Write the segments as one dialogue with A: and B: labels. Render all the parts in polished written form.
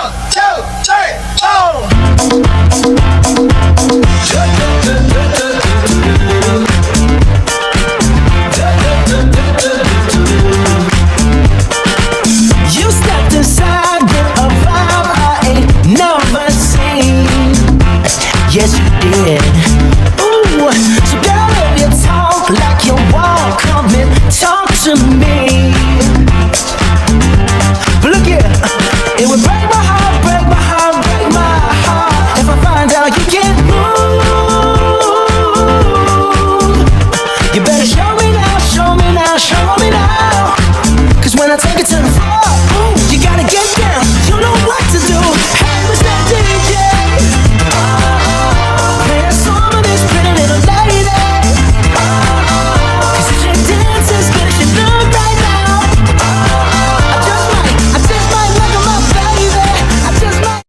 A: One, two, three, four. You stepped inside with a vibe I ain't never seen. Yes, you did. Ooh, so girl, if you talk like you walk, come and talk to me. But look here, it would break my heart, break my heart, break my heart if I find out you can't move. You better show me now, show me now, show me now. Cause when I take it to the floor, ooh, you gotta get down. You know what to do. Hey, Mr. DJ, play a song of this pretty little lady. Cause if she dances as good as she look right now, I just might like her, my baby. I just might.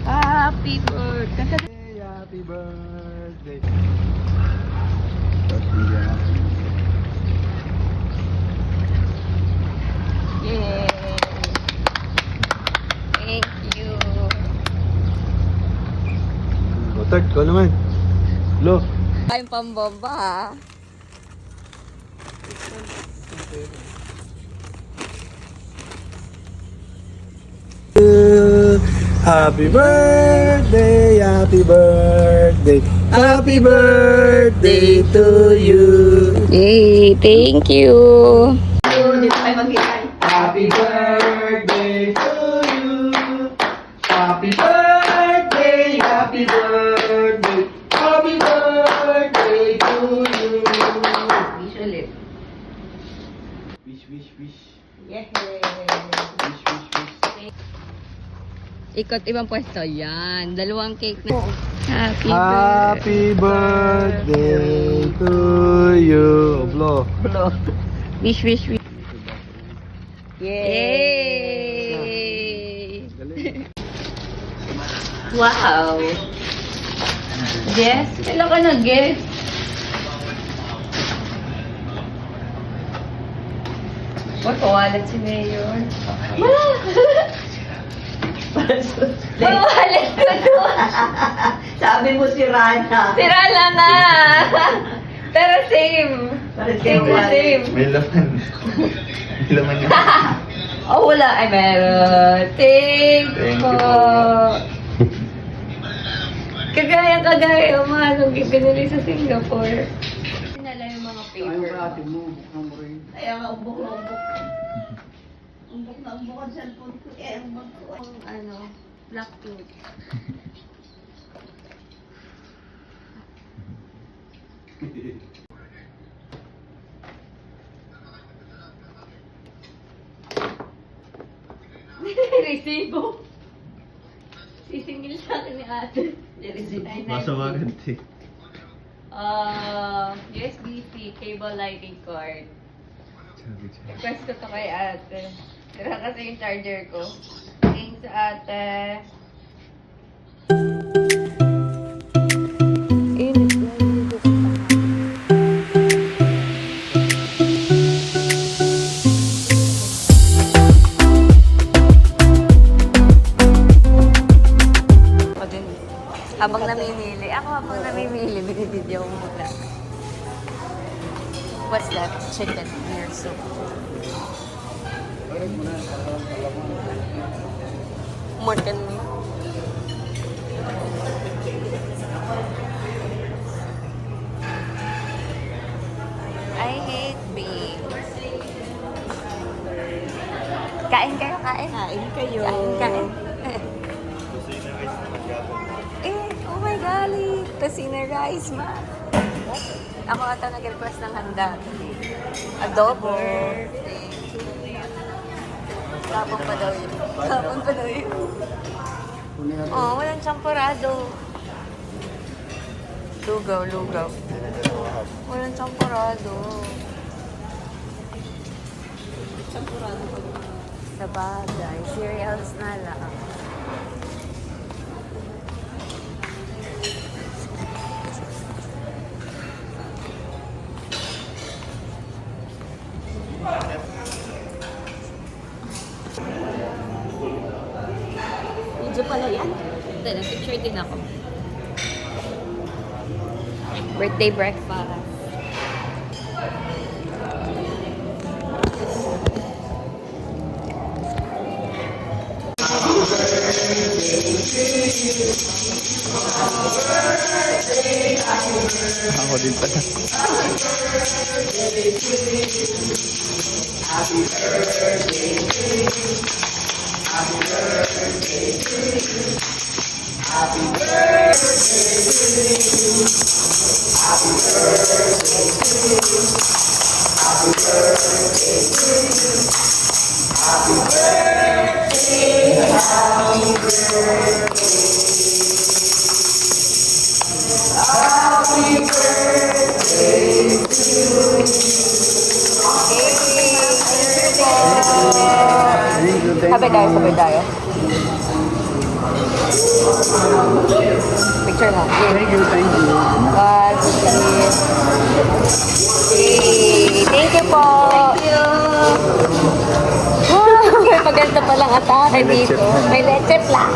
B: Happy birthday.
C: Happy birthday.
B: Yay! Thank you.
C: Otag, ikaw naman. Lo.
B: Tayong pambomba ha.
C: Happy birthday, happy birthday, happy birthday to you.
B: Yay! Thank you.
C: Happy birthday to you. Happy birthday, happy birthday, happy birthday to you.
B: Wish ulit.
C: Wish, wish, wish.
B: Yay!
C: Wish, wish, wish.
B: Ikot ibang pwesto. Yan. Dalawang cake na. Happy
C: Happy birthday to you. Blo.
B: Wish, wish, wish. Yay! Wow! Guess? Kailan ka nag-guess? What, kawalat si Mayor? Kawalat ko to!
D: Sabi mo si Rana.
B: Sira lang na! Pero same! Same na same!
C: May laman. May laman yun.
B: Oh, wala. Ay, meron. Thank
C: Thank
B: po.
C: you po.
B: Kagaya, umahalong binili sa Singapore. Sinala yung mga paper.
D: Kaya nga umbok na umbok. Umbok na umbok ang cellphone ko. Umbok ko.
B: Ano, black tooth. Resibo. Sisingil sa akin ni ate.
C: Nasa warranty.
B: USB-C cable lighting cord. Request ko to kay ate. Tira kasi yung charger ko. Thanks ate. Init na yung habang namimili. Ako habang namimili, binibidyo ko muna. What's that? Chicken ear soup. More than me. I hate beef. Kain kayo, kain.
D: Kain kayo.
B: Kain. Oh my golly! Tocino rice, ma. Ako ata nag-request ng handa. Adobo. Tapon pa daw yun. Tapon pa daw yun. Oh, walang champurado. Lugaw, lugaw. Walang champurado.
D: Champurado ko.
B: Sa bagay, cereals na lang.
D: Video pala yan.
B: Ito, nag-picture din ako. Birthday breakfast.
C: Ako din pala.
B: Sabay tayo, sabay tayo. Picture na.
C: Thank you, thank you.
B: One, two, three. Thank you po. Thank you. Wow, may maganda palang atake dito. May leche plan.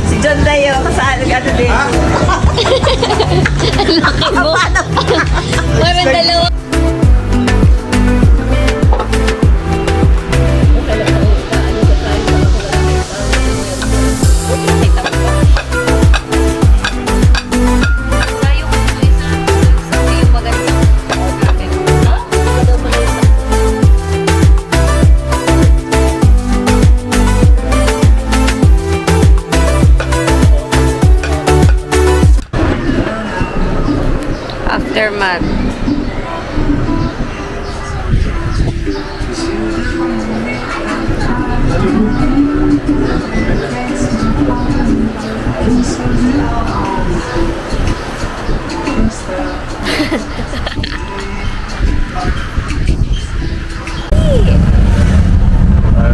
D: Si John Dayo, kasaan ano din.
B: Laki mo. Parang dalawa. Aftermath.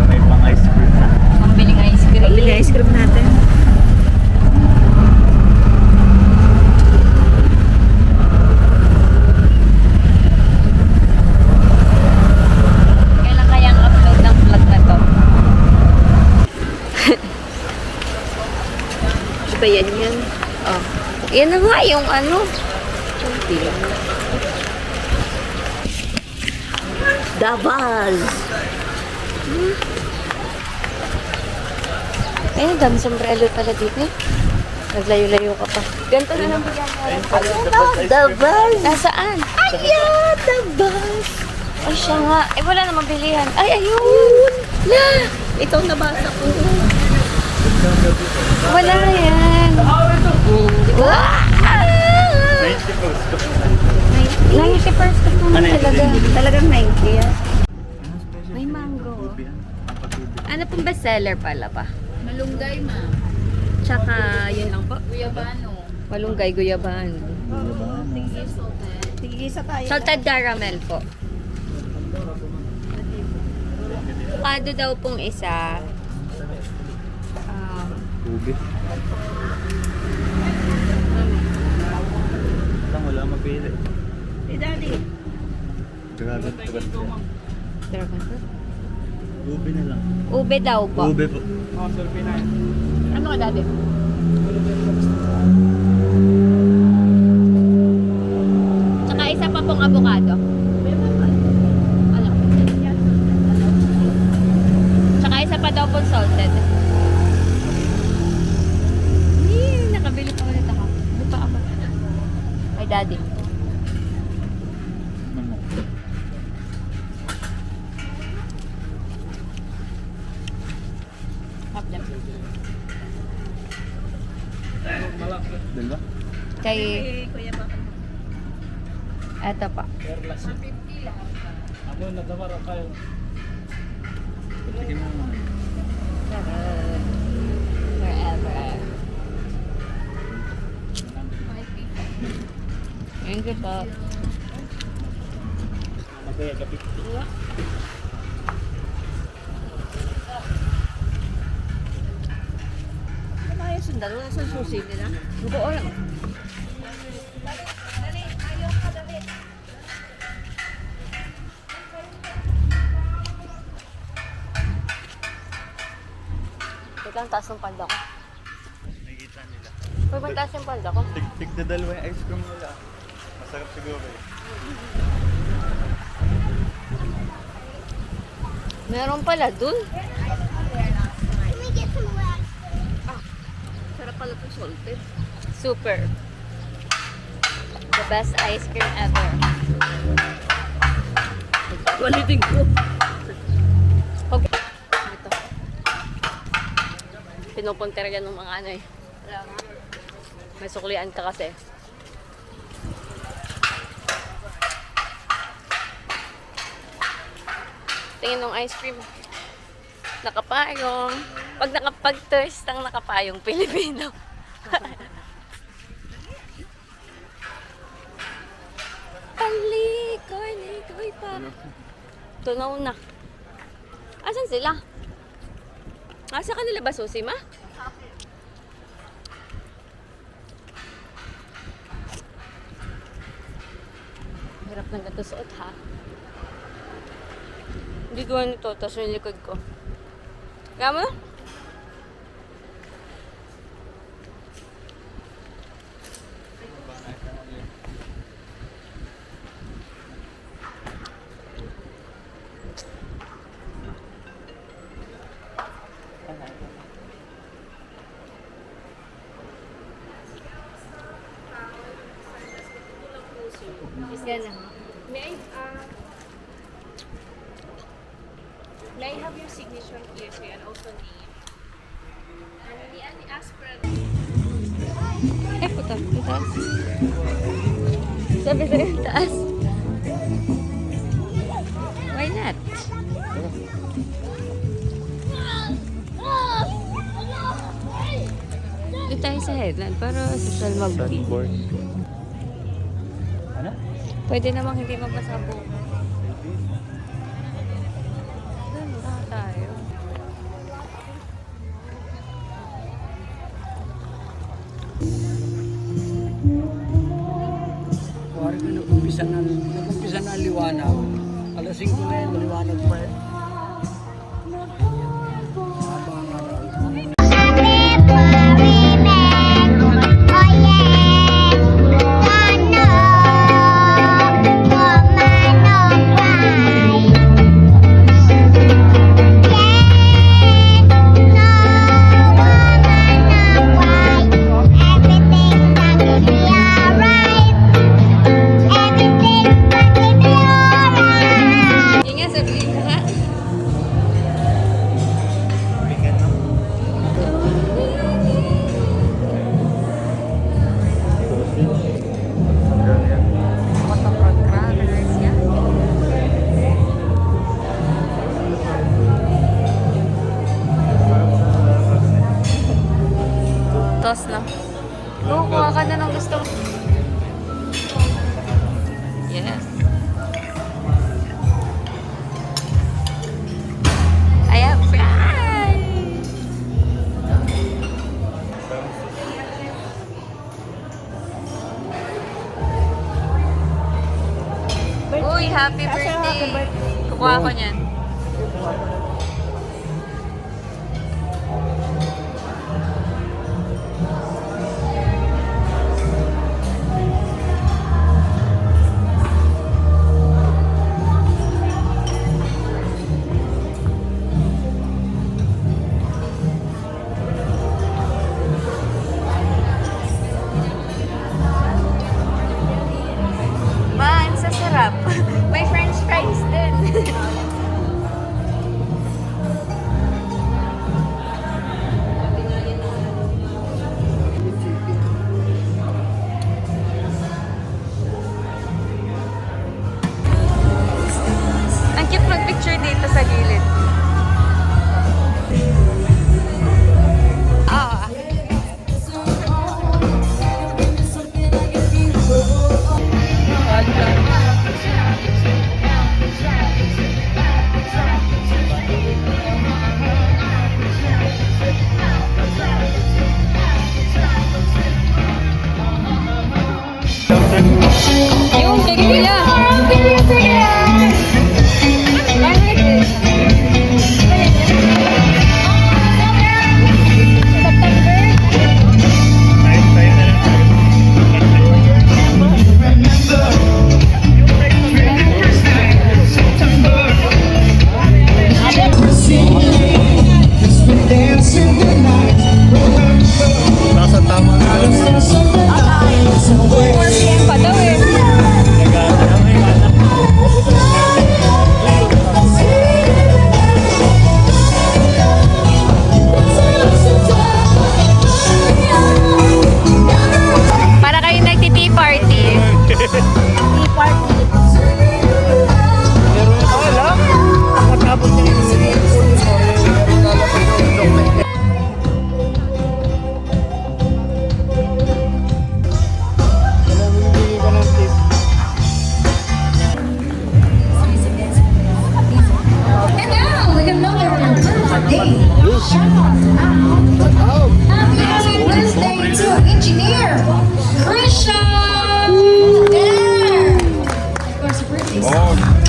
C: May pang ice cream na.
B: Pambiling ice cream.
D: Bili ice cream natin.
B: Kailan kayang upload ng vlog na to? Diba yan yan? Oh. Yan na nga yung ano.
D: Dabal.
B: Ayun, dami sombrero pala dito. Naglayo-layo ka pa. Ganito na lang bigyan natin.
D: Dabal.
B: Nasaan?
D: Ayan, dabal.
B: Ay, siya nga. Eh, wala namang bilihan. Ay, ayun! La!
D: Ito ang nabasa ko.
B: Wala yan. Wow! 90% naman talaga.
D: Talagang 90 yan.
B: May mango. Ano pong bestseller pala pa?
E: Malunggay, ma.
B: Tsaka, yun lang po.
E: Guyabano.
B: Malunggay, guyabano.
D: Tigisa tayo.
B: Salted caramel po. Avocado daw pong isa.
C: Ubi. Wala mapili.
D: Daddy.
C: Dragon fruit.
B: Dragon fruit.
C: Ube na lang.
B: Ube daw po.
C: Ube po.
B: Ano ka dati? Tsaka isa pa pong avocado. Ano? Tsaka isa pa daw pong salted. Nakabili pa ulit ako. Ano pa ako? Ay, daddy.
C: Manok.
B: Hap them.
C: Dalawa?
B: Kay...
D: Kuya ba?
B: Eto pa.
C: Sige mo.
B: Forever. Thank you po.
C: Magkaya gabi.
D: Ano yung sundalo? Nasa susi nila?
B: Buo lang. Ito ang taas ng panda ko.
C: Nakikita nila.
B: Uy, ba't taas yung panda ko?
C: Tig na dalawa yung ice cream nila. Masarap siguro eh.
B: Meron pala dun.
D: Sarap pala itong salted.
B: Super. The best ice cream ever.
D: Walitin ko.
B: Okay. Ito. Pinupunta rin yan ng mga ano eh. May suklian ka kasi. Tingin ng ice cream. Nakapayong. Pag-thirst ang nakapayong Pilipino. Likoy pa. Tunaw na. Asan sila? Asa kanila ba susi, ma? Hirap ng gato suot, ha? Hindi gawa nito, tapos yung likod ko. Kaya mo? Yan na.
E: May I have your signature here, sir, and also name? And the aspirin.
B: Eh, puta. Ang taas. Sabi sa'yo, ang taas. Why not? Doon tayo sa headland para social mag-beat.
C: Sunboard. Ano?
B: Pwede namang hindi mapasabog. Doon na tayo.
F: Kuwari ko nag-umpisa na liwanag. Alas 5 na yun, maliwanag pa yun. Habang araw.
B: Inga, sabihin ko ha.
C: Bigat no?
B: Motocross yan. Tos na. Oo, kuha ka na ng gusto mo. Yes. I have fries! Uy, happy birthday! Kukuha ko niyan. picture dito sa gilid. Ah. Yung bigla.
C: Nasa tama na lang.
B: 4 p.m. pa daw eh. Para kayo nagti-tea party.
C: Pero wala. Pagkabot niya yung
G: And now, we can know birthday. Happy birthday to Engineer Krisha! There! Of course, birthday song.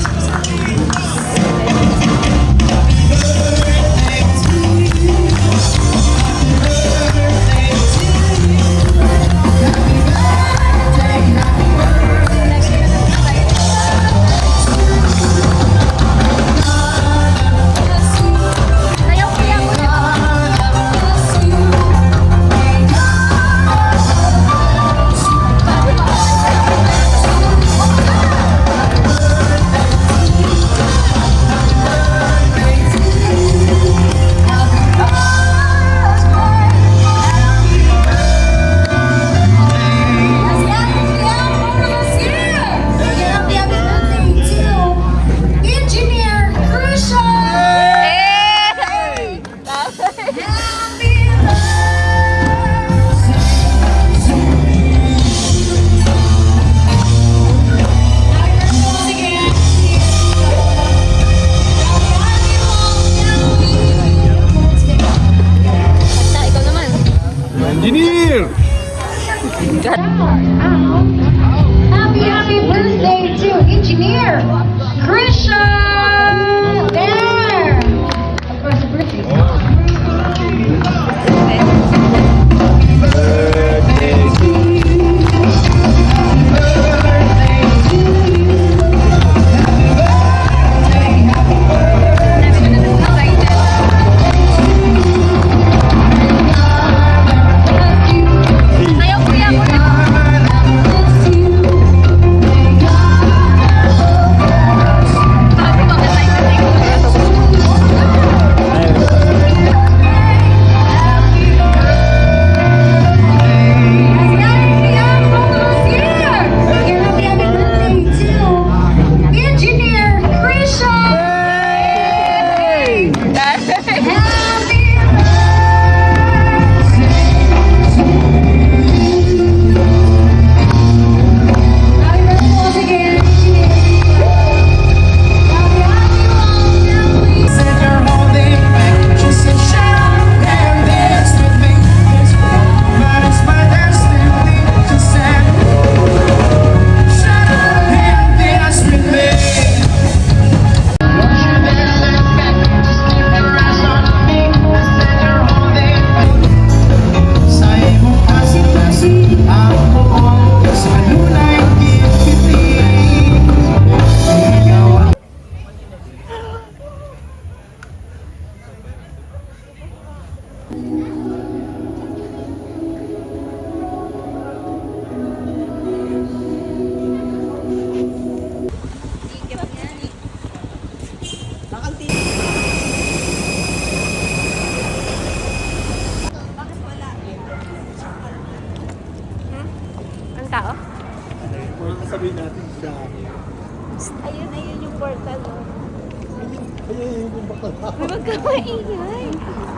B: Huwag ka maingay.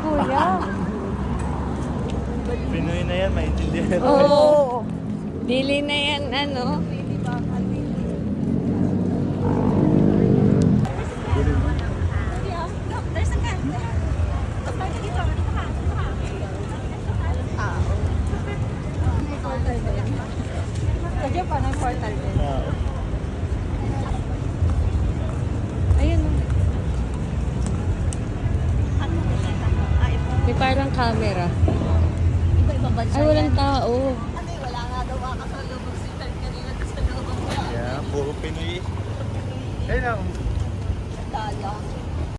B: Kuya.
C: Pinoy na yan, maintindihan.
B: Oo. Dili na yan, ano? Kaya pa ng portal din. Ayun. May parang camera. Ay, walang tao.
C: Yeah, puro Pinoy. Ayun lang,